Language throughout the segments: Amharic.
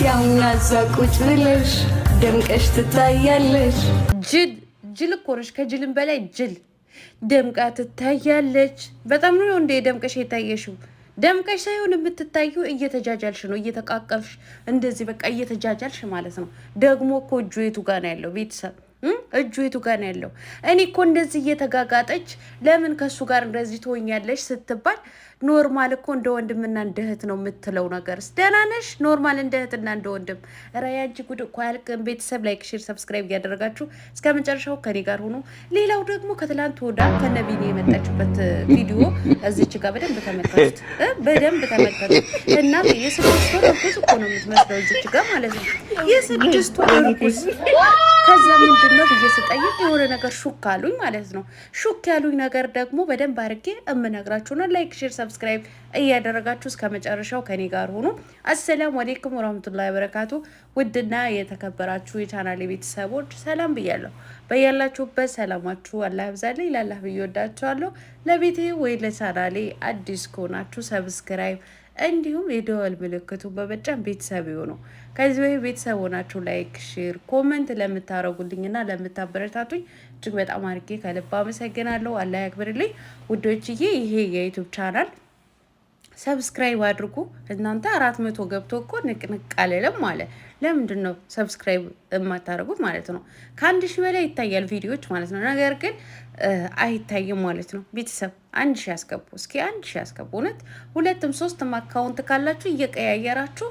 ያውና ዛቁጭ ብለሽ ደምቀሽ ትታያለሽ። ጅል እኮ ነሽ፣ ከጅልም በላይ ጅል። ደምቃ ትታያለች። በጣም ነው እንደ ደምቀሽ የታየሽው። ደምቀሽ ሳይሆን የምትታዩ እየተጃጃልሽ ነው፣ እየተቃቀፍሽ እንደዚህ በቃ እየተጃጃልሽ ማለት ነው። ደግሞ እኮ እጁ የቱ ጋር ነው ያለው? ቤተሰብ እጁ የቱ ጋር ነው ያለው? እኔ እኮ እንደዚህ እየተጋጋጠች ለምን ከሱ ጋር እንደዚህ ትሆኛለሽ ስትባል ኖርማል እኮ እንደ ወንድምና እንደ እህት ነው የምትለው ነገርስ ደህና ነሽ? ኖርማል እንደ እህትና እንደ ወንድም። ኧረ ያንቺ ጉድ እኮ አያልቅም። ቤተሰብ ላይክ፣ ሼር፣ ሰብስክራይብ እያደረጋችሁ እስከ መጨረሻው ከኔ ጋር ሆኖ። ሌላው ደግሞ ከትላንት ወዳ ከነቢኔ የመጣችበት ቪዲዮ እዚች ጋር በደንብ ተመልከቱት፣ በደንብ ተመልከቱት። እና የስድስት ወር እርጉዝ እኮ ነው የምትመስለው እዚች ጋር ማለት ነው። የስድስት ወር እርጉዝ። ከዛ ምንድን ነው ብዬ ስጠይቅ የሆነ ነገር ሹክ አሉኝ ማለት ነው። ሹክ ያሉኝ ነገር ደግሞ በደንብ አድርጌ እምነግራችሁ ነው። ላይክ፣ ሼር፣ ሰብስክራይብ እያደረጋችሁ እስከ መጨረሻው ከኔ ጋር ሆኖ። አሰላሙ አለይኩም ወራህመቱላሂ ወበረካቱ። ውድና የተከበራችሁ የቻናሌ ቤተሰቦች ሰላም ብያለሁ። በያላችሁበት ሰላማችሁ አላህ ያብዛልኝ። ላላህ ብዬ ወዳችኋለሁ። ለቤቴ ወይ ለቻናሌ አዲስ ከሆናችሁ ሰብስክራይብ እንዲሁም የደወል ምልክቱን በመጫን ቤተሰብ ይሁኑ። ከዚህ ወይ ቤተሰብ ሆናችሁ ላይክ፣ ሼር፣ ኮመንት ለምታረጉልኝና ለምታበረታቱኝ እጅግ በጣም አድርጌ ከልብ አመሰግናለሁ። አላህ ያክብርልኝ ውዶችዬ። ይሄ የዩቲዩብ ቻናል ሰብስክራይብ አድርጉ። እናንተ 400 ገብቶ እኮ ንቅንቅ አለለም ማለት ለምንድን ነው ሰብስክራይብ የማታደርጉት ማለት ነው? ከ1000 በላይ ይታያል ቪዲዮዎች ማለት ነው። ነገር ግን አይታይም ማለት ነው። ቤተሰብ 1000 ያስገቡ፣ እስኪ 1000 ያስገቡ። እውነት 2ም 3ም አካውንት ካላችሁ እየቀያየራችሁ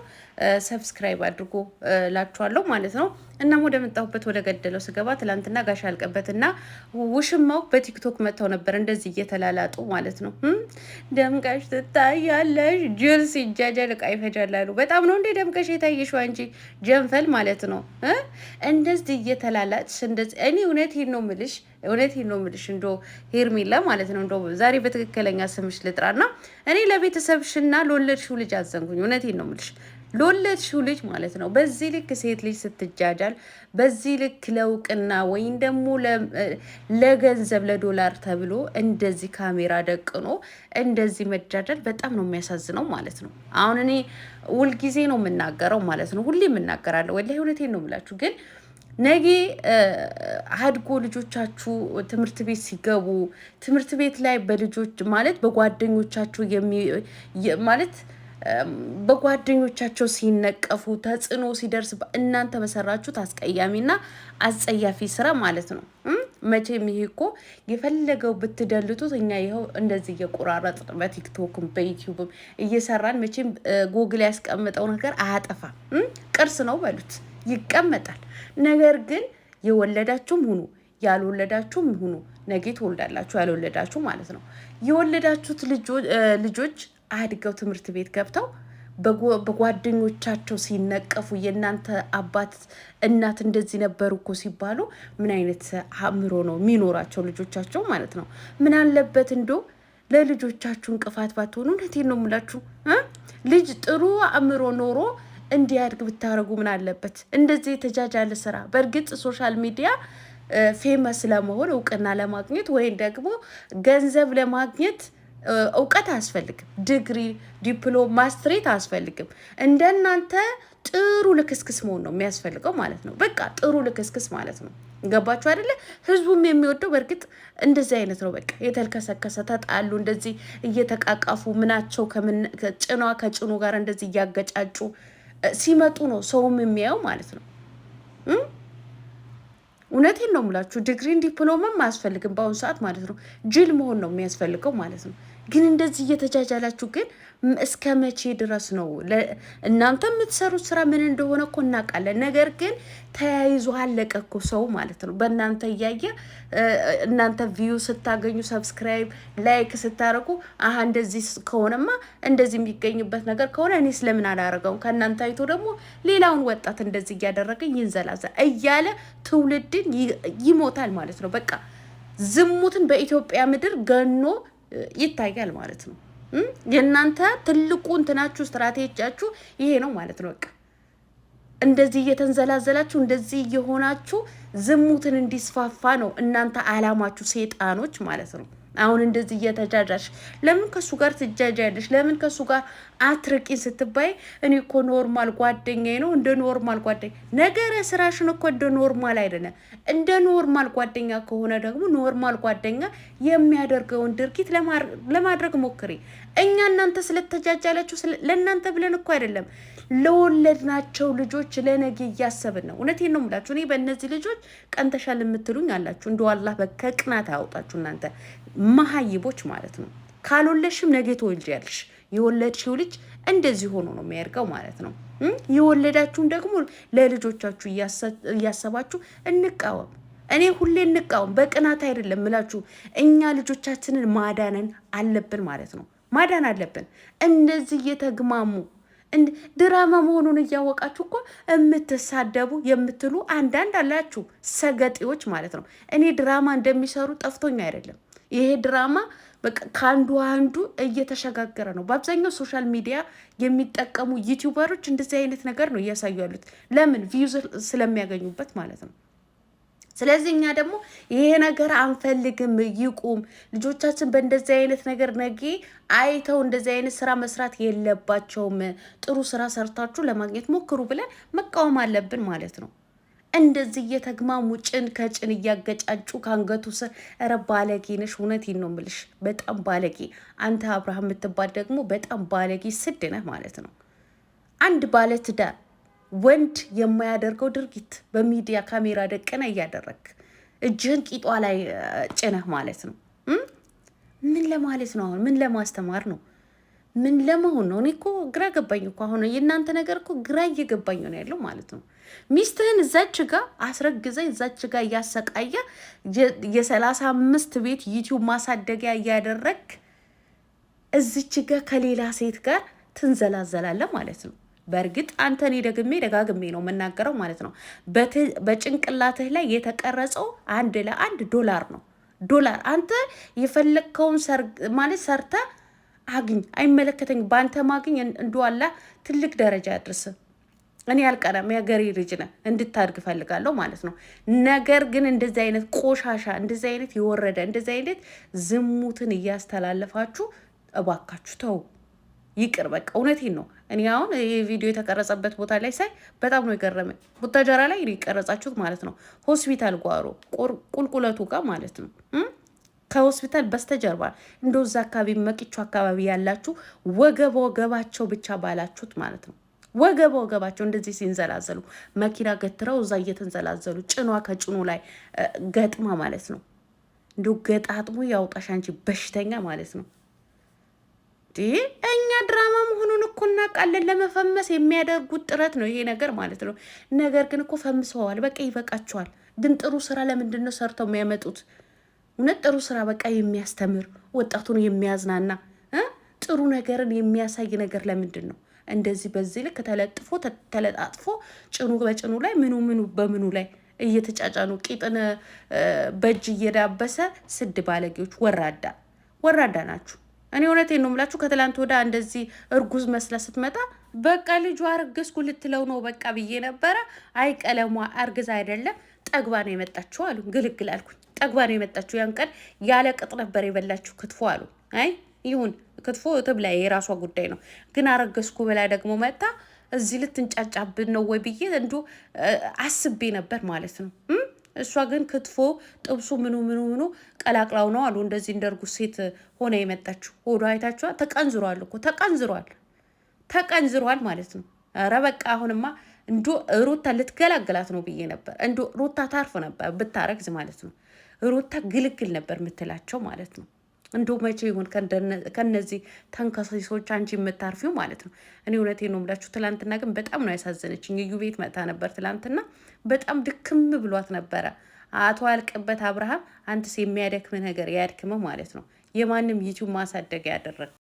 ሰብስክራይብ አድርጎ ላችኋለሁ ማለት ነው። እናም ወደ መጣሁበት ወደ ገደለው ስገባ ትላንትና ጋሽ አልቀበትና ውሽማው በቲክቶክ መጥተው ነበር እንደዚህ እየተላላጡ ማለት ነው። ደምቀሽ ትታያለሽ። ጅል ሲጃጃል ዕቃ ይፈጃላሉ። በጣም ነው እንዴ ደምቀሽ የታየሽው አንቺ ጀንፈል ማለት ነው። እንደዚህ እየተላላጥሽ እንደዚህ እኔ እውነቴን ነው የምልሽ እንዶ ሄርሜላ ማለት ነው። እንዶ ዛሬ በትክክለኛ ስምሽ ልጥራና እኔ ለቤተሰብሽና ለወለድሽው ልጅ አዘንኩኝ። እውነቴን ነው የምልሽ ለወለድሽው ልጅ ማለት ነው። በዚህ ልክ ሴት ልጅ ስትጃጃል፣ በዚህ ልክ ለውቅና ወይም ደግሞ ለገንዘብ ለዶላር ተብሎ እንደዚህ ካሜራ ደቅኖ እንደዚህ መጃጃል በጣም ነው የሚያሳዝነው ማለት ነው። አሁን እኔ ሁልጊዜ ነው የምናገረው ማለት ነው። ሁሌ የምናገራለሁ። ወላሂ እውነቴን ነው የምላችሁ ግን ነገ አድጎ ልጆቻችሁ ትምህርት ቤት ሲገቡ ትምህርት ቤት ላይ በልጆች ማለት በጓደኞቻችሁ ማለት በጓደኞቻቸው ሲነቀፉ ተጽዕኖ ሲደርስ እናንተ በሰራችሁት አስቀያሚና አጸያፊ ስራ ማለት ነው። መቼም ይሄ እኮ የፈለገው ብትደልቱት እኛ ይኸው እንደዚህ እየቆራረጥ በቲክቶክም በዩቲዩብም እየሰራን መቼም ጎግል ያስቀምጠው ነገር አያጠፋም። ቅርስ ነው በሉት ይቀመጣል። ነገር ግን የወለዳችሁም ሁኑ ያልወለዳችሁም ሁኑ ነገ ትወልዳላችሁ። ያልወለዳችሁ ማለት ነው። የወለዳችሁት ልጆች አድገው ትምህርት ቤት ገብተው በጓደኞቻቸው ሲነቀፉ የእናንተ አባት እናት እንደዚህ ነበሩ እኮ ሲባሉ ምን አይነት አእምሮ ነው የሚኖራቸው ልጆቻቸው ማለት ነው? ምን አለበት እንዶ ለልጆቻችሁ እንቅፋት ባትሆኑ። እውነቴን ነው የምላችሁ። ልጅ ጥሩ አእምሮ ኖሮ እንዲያድግ ብታረጉ ምን አለበት? እንደዚህ የተጃጃለ ስራ በእርግጥ ሶሻል ሚዲያ ፌመስ ለመሆን እውቅና ለማግኘት ወይም ደግሞ ገንዘብ ለማግኘት እውቀት አያስፈልግም። ዲግሪ፣ ዲፕሎም፣ ማስትሬት አያስፈልግም። እንደናንተ ጥሩ ልክስክስ መሆን ነው የሚያስፈልገው ማለት ነው። በቃ ጥሩ ልክስክስ ማለት ነው። ገባችሁ አይደለ? ህዝቡም የሚወደው በእርግጥ እንደዚህ አይነት ነው። በቃ የተልከሰከሰ ተጣሉ እንደዚህ እየተቃቃፉ ምናቸው ጭኗ ከጭኑ ጋር እንደዚህ እያገጫጩ ሲመጡ ነው ሰውም የሚያየው ማለት ነው። እውነቴን ነው የምላችሁ። ዲግሪን ዲፕሎማም አያስፈልግም በአሁኑ ሰዓት ማለት ነው። ጅል መሆን ነው የሚያስፈልገው ማለት ነው። ግን እንደዚህ እየተጃጃላችሁ ግን እስከ መቼ ድረስ ነው? እናንተ የምትሰሩት ስራ ምን እንደሆነ እኮ እናውቃለን። ነገር ግን ተያይዞ አለቀ እኮ ሰው ማለት ነው። በእናንተ እያየ እናንተ ቪዩ ስታገኙ ሰብስክራይብ ላይክ ስታረጉ እንደዚህ ከሆነማ እንደዚህ የሚገኝበት ነገር ከሆነ እኔ ስለምን አላረገውም? ከእናንተ አይቶ ደግሞ ሌላውን ወጣት እንደዚህ እያደረገ ይንዘላዘ እያለ ትውልድን ይሞታል ማለት ነው። በቃ ዝሙትን በኢትዮጵያ ምድር ገኖ ይታያል ማለት ነው። የእናንተ ትልቁ እንትናችሁ ስትራቴጂያችሁ ይሄ ነው ማለት ነው። በቃ እንደዚህ እየተንዘላዘላችሁ እንደዚህ እየሆናችሁ ዝሙትን እንዲስፋፋ ነው እናንተ አላማችሁ፣ ሴጣኖች ማለት ነው። አሁን እንደዚህ እየተጃጃሽ ለምን ከሱ ጋር ትጃጃለሽ? ለምን ከሱ ጋር አትርቂ ስትባይ እኔ እኮ ኖርማል ጓደኛዬ ነው እንደ ኖርማል ጓደኛ ነገረ ስራሽን እኮ እንደ ኖርማል አይደለም። እንደ ኖርማል ጓደኛ ከሆነ ደግሞ ኖርማል ጓደኛ የሚያደርገውን ድርጊት ለማድረግ ሞክሪ። እኛ እናንተ ስለተጃጃላችሁ ለእናንተ ብለን እኮ አይደለም ለወለድናቸው ልጆች ለነገ እያሰብን ነው። እውነቴን ነው የምላችሁ። እኔ በእነዚህ ልጆች ቀንተሻል የምትሉኝ አላችሁ። እንደው አላህ ከቅናት አያውጣችሁ እናንተ መሀይቦች ማለት ነው። ካልወለድሽም ነገ ትወልጃለሽ። የወለድሽው ልጅ እንደዚህ ሆኖ ነው የሚያደርገው ማለት ነው። የወለዳችሁም ደግሞ ለልጆቻችሁ እያሰባችሁ እንቃወም። እኔ ሁሌ እንቃወም፣ በቅናት አይደለም ምላችሁ። እኛ ልጆቻችንን ማዳንን አለብን ማለት ነው። ማዳን አለብን። እንደዚህ እየተግማሙ ድራማ መሆኑን እያወቃችሁ እኮ የምትሳደቡ የምትሉ አንዳንድ አላችሁ፣ ሰገጤዎች ማለት ነው። እኔ ድራማ እንደሚሰሩ ጠፍቶኝ አይደለም። ይሄ ድራማ በቃ ከአንዱ አንዱ እየተሸጋገረ ነው። በአብዛኛው ሶሻል ሚዲያ የሚጠቀሙ ዩቲዩበሮች እንደዚህ አይነት ነገር ነው እያሳዩ ያሉት። ለምን? ቪውዝ ስለሚያገኙበት ማለት ነው። ስለዚህ እኛ ደግሞ ይሄ ነገር አንፈልግም፣ ይቁም። ልጆቻችን በእንደዚህ አይነት ነገር ነገ አይተው እንደዚህ አይነት ስራ መስራት የለባቸውም። ጥሩ ስራ ሰርታችሁ ለማግኘት ሞክሩ ብለን መቃወም አለብን ማለት ነው። እንደዚህ እየተግማሙ ጭን ከጭን እያገጫጩ ከአንገቱ ስር ኧረ ባለጌ ነሽ። እውነቴን ነው የምልሽ፣ በጣም ባለጌ። አንተ አብርሃም የምትባል ደግሞ በጣም ባለጌ ስድ ነህ ማለት ነው። አንድ ባለትዳር ወንድ የማያደርገው ድርጊት በሚዲያ ካሜራ ደቀና እያደረግ እጅህን ቂጧ ላይ ጭነህ ማለት ነው። ምን ለማለት ነው? አሁን ምን ለማስተማር ነው? ምን ለመሆን ነው? እኔ እኮ ግራ ገባኝ እኮ አሁን የእናንተ ነገር እኮ ግራ እየገባኝ ነው ያለው ማለት ነው። ሚስትህን እዛች ጋ አስረግዘ እዛች ጋ እያሰቃየ የ35 ቤት ዩቲዩብ ማሳደጊያ እያደረግ እዚች ጋ ከሌላ ሴት ጋር ትንዘላዘላለ ማለት ነው። በእርግጥ አንተ እኔ ደጋግሜ ነው የምናገረው ማለት ነው። በጭንቅላትህ ላይ የተቀረጸው $1 ነው። ዶላር አንተ የፈለግከውን ማለት ሰርተ አግኝ፣ አይመለከተኝ። በአንተ ማግኝ እንደዋላ ትልቅ ደረጃ ያድርስ። እኔ ያልቀረም የሀገሬ ልጅ ነህ እንድታድግ ፈልጋለሁ ማለት ነው። ነገር ግን እንደዚህ አይነት ቆሻሻ፣ እንደዚህ አይነት የወረደ፣ እንደዚህ አይነት ዝሙትን እያስተላለፋችሁ እባካችሁ ተው፣ ይቅር በቃ። እውነቴን ነው። እኔ አሁን ይህ ቪዲዮ የተቀረጸበት ቦታ ላይ ሳይ በጣም ነው የገረመኝ። ቡታጀራ ላይ የቀረጻችሁት ማለት ነው። ሆስፒታል ጓሮ ቁልቁለቱ ጋር ማለት ነው። ከሆስፒታል በስተጀርባ እንደዛ አካባቢ መቂቹ አካባቢ ያላችሁ ወገባቸው ብቻ ባላችሁት ማለት ነው። ወገባቸው እንደዚህ ሲንዘላዘሉ መኪና ገትረው እዛ እየተንዘላዘሉ ጭኗ ከጭኑ ላይ ገጥማ ማለት ነው። እንዲሁ ገጣጥሞ ያውጣሽ አንቺ በሽተኛ ማለት ነው። እኛ ድራማ መሆኑን እኮ እናውቃለን። ለመፈመስ የሚያደርጉት ጥረት ነው ይሄ ነገር ማለት ነው። ነገር ግን እኮ ፈምሰዋል። በቃ ይበቃቸዋል። ግን ጥሩ ስራ ለምንድን ነው ሰርተው የሚያመጡት? እውነት ጥሩ ስራ በቃ የሚያስተምር ወጣቱን የሚያዝናና ጥሩ ነገርን የሚያሳይ ነገር ለምንድን ነው እንደዚህ በዚህ ልክ ተለጣጥፎ ጭኑ በጭኑ ላይ ምኑ በምኑ ላይ እየተጫጫኑ ቂጥን በእጅ እየዳበሰ ስድ ባለጌዎች ወራዳ ናችሁ። እኔ እውነቴን ነው የምላችሁ። ከትላንት ወዳ እንደዚህ እርጉዝ መስላ ስትመጣ በቃ ልጇ አረገዝኩ ልትለው ነው በቃ ብዬ ነበረ። አይ ቀለሟ አርግዛ አይደለም ጠግባ ነው የመጣችሁ አሉ። ግልግል አልኩኝ። ጠግባ ነው የመጣችሁ። ያን ቀን ያለ ቅጥ ነበር የበላችሁ ክትፎ አሉ። አይ ይሁን ክትፎ ትብላ፣ የራሷ ጉዳይ ነው። ግን አረገዝኩ ብላ ደግሞ መጣ እዚህ ልትንጫጫብን ነው ወይ ብዬ እንዶ አስቤ ነበር ማለት ነው። እሷ ግን ክትፎ ጥብሱ ምኑ ቀላቅላው ነው አሉ። እንደዚህ እንደርጉ ሴት ሆነ የመጣችሁ ሆዶ አይታችኋ። ተቀንዝሯል እኮ ተቀንዝሯል ማለት ነው። ኧረ በቃ አሁንማ እንዶ ሩታ ልትገላግላት ነው ብዬ ነበር። እንዶ ሩታ ታርፍ ነበር ብታረግዝ ማለት ነው። ሩታ ግልግል ነበር የምትላቸው ማለት ነው። እንዶ መቼ ይሆን ከነዚህ ተንከሳሾች አንቺ የምታርፊው ማለት ነው። እኔ እውነቴን ነው የምላችሁ። ትላንትና ግን በጣም ነው ያሳዘነችኝ። እዩ ቤት መጣ ነበር ትላንትና። በጣም ድክም ብሏት ነበረ። አቶ ያልቅበት አብርሃም፣ አንተስ የሚያደክም ነገር ያድክመው ማለት ነው። የማንም ዩቲዩብ ማሳደግ ያደረግ